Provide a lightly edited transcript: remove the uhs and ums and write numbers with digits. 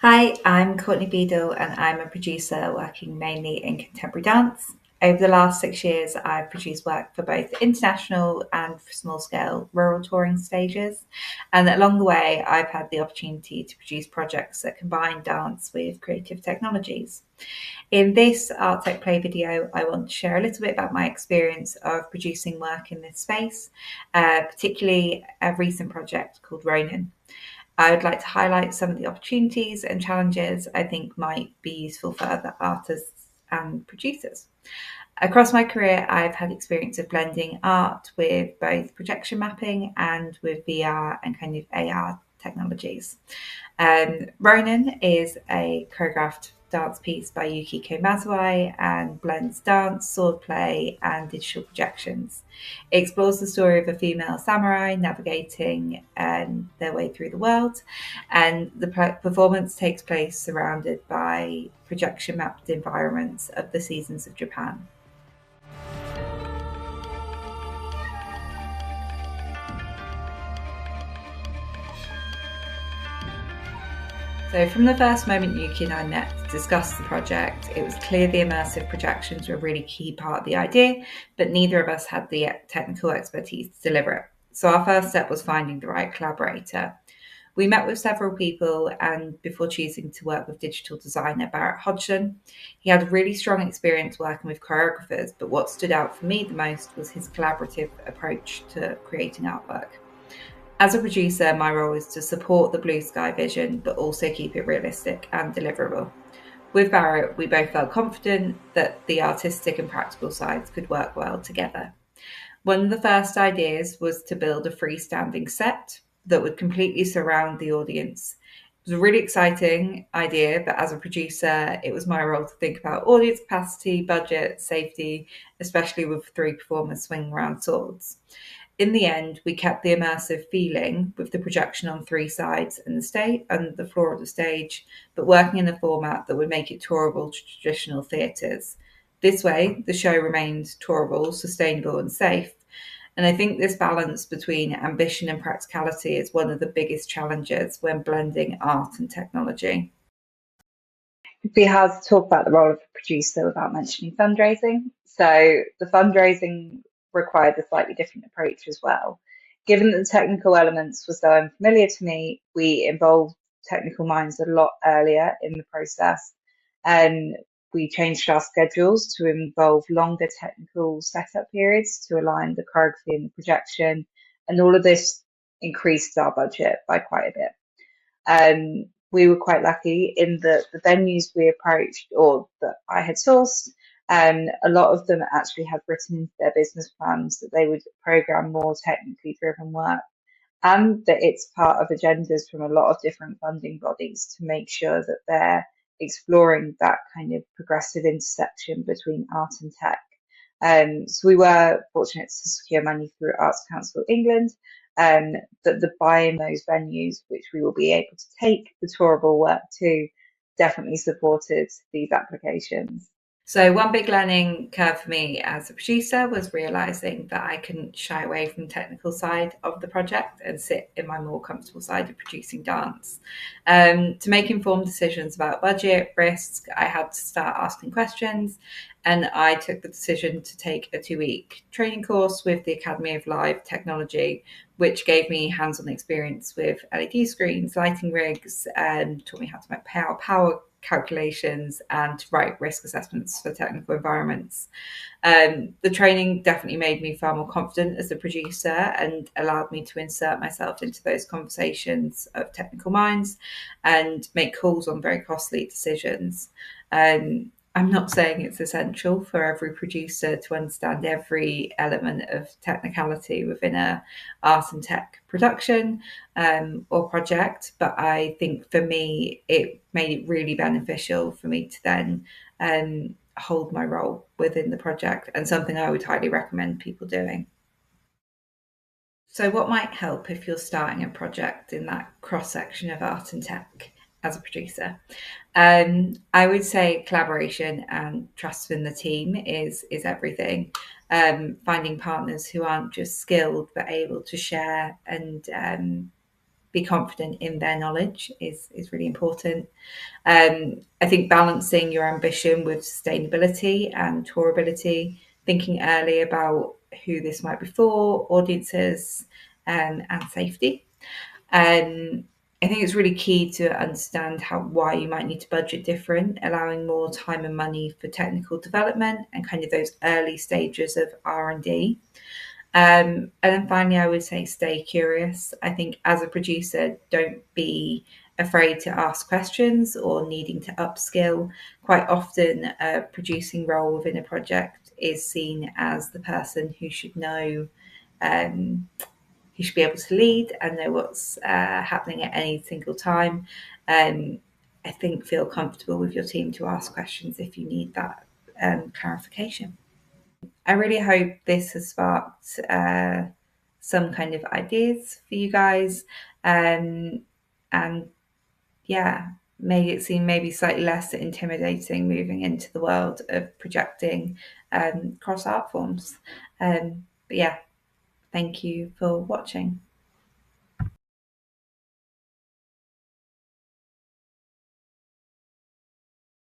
Hi, I'm Courtney Beadle and I'm a producer working mainly in contemporary dance. Over the last 6 years, I've produced work for both international and small scale rural touring stages. And along the way, I've had the opportunity to produce projects that combine dance with creative technologies. In this Art Tech Play video, I want to share a little bit about my experience of producing work in this space, particularly a recent project called RONiN. I would like to highlight some of the opportunities and challenges I think might be useful for other artists and producers. Across my career, I've had experience of blending art with both projection mapping and with VR and kind of AR technologies. RONiN is a choreographed dance piece by Yukiko Masui and blends dance, swordplay, and digital projections. It explores the story of a female samurai navigating their way through the world, and the performance takes place surrounded by projection mapped environments of the seasons of Japan. So, from the first moment Yuki and I met to discuss the project, it was clear the immersive projections were a really key part of the idea, but neither of us had the technical expertise to deliver it. So, our first step was finding the right collaborator. We met with several people, and before choosing to work with digital designer Barrett Hodgson, he had a really strong experience working with choreographers, but what stood out for me the most was his collaborative approach to creating artwork. As a producer, my role is to support the blue sky vision, but also keep it realistic and deliverable. With Barrett, we both felt confident that the artistic and practical sides could work well together. One of the first ideas was to build a freestanding set that would completely surround the audience. It was a really exciting idea, but as a producer, it was my role to think about audience capacity, budget, safety, especially with three performers swinging around swords. In the end, we kept the immersive feeling with the projection on three sides and the stage and the floor of the stage, but working in a format that would make it tourable to traditional theatres. This way, the show remained tourable, sustainable, and safe. And I think this balance between ambition and practicality is one of the biggest challenges when blending art and technology. It'd be hard to talk about the role of a producer without mentioning fundraising. So the fundraising required a slightly different approach as well. Given that the technical elements were so unfamiliar to me, we involved technical minds a lot earlier in the process. And we changed our schedules to involve longer technical setup periods to align the choreography and the projection. And all of this increased our budget by quite a bit. We were quite lucky in that the venues we approached or that I had sourced, a lot of them actually had written into their business plans that they would program more technically driven work, and that it's part of agendas from a lot of different funding bodies to make sure that they're exploring that kind of progressive intersection between art and tech. So we were fortunate to secure money through Arts Council England, that the buy in those venues, which we will be able to take the tourable work to, definitely supported these applications. So one big learning curve for me as a producer was realizing that I couldn't shy away from the technical side of the project and sit in my more comfortable side of producing dance. To make informed decisions about budget, risks, I had to start asking questions, and I took the decision to take a 2-week training course with the Academy of Live Technology, which gave me hands-on experience with LED screens, lighting rigs, and taught me how to make power calculations and to write risk assessments for technical environments. The training definitely made me far more confident as a producer and allowed me to insert myself into those conversations of technical minds and make calls on very costly decisions. I'm not saying it's essential for every producer to understand every element of technicality within a art and tech production or project, but I think for me it made it really beneficial for me to then hold my role within the project, and something I would highly recommend people doing. So, what might help if you're starting a project in that cross section of art and tech as a producer? I would say collaboration and trust in the team is everything. Finding partners who aren't just skilled but able to share and be confident in their knowledge is really important. I think balancing your ambition with sustainability and tourability, thinking early about who this might be for, audiences, and safety. I think it's really key to understand why you might need to budget different, allowing more time and money for technical development and kind of those early stages of R&D. And then finally, I would say stay curious. I think as a producer, don't be afraid to ask questions or needing to upskill. Quite often, a producing role within a project is seen as the person who should know, who should be able to lead and know what's happening at any single time. I think feel comfortable with your team to ask questions if you need that clarification. I really hope this has sparked some kind of ideas for you guys, and yeah, made it seem maybe slightly less intimidating moving into the world of projecting cross art forms. But yeah, thank you for watching.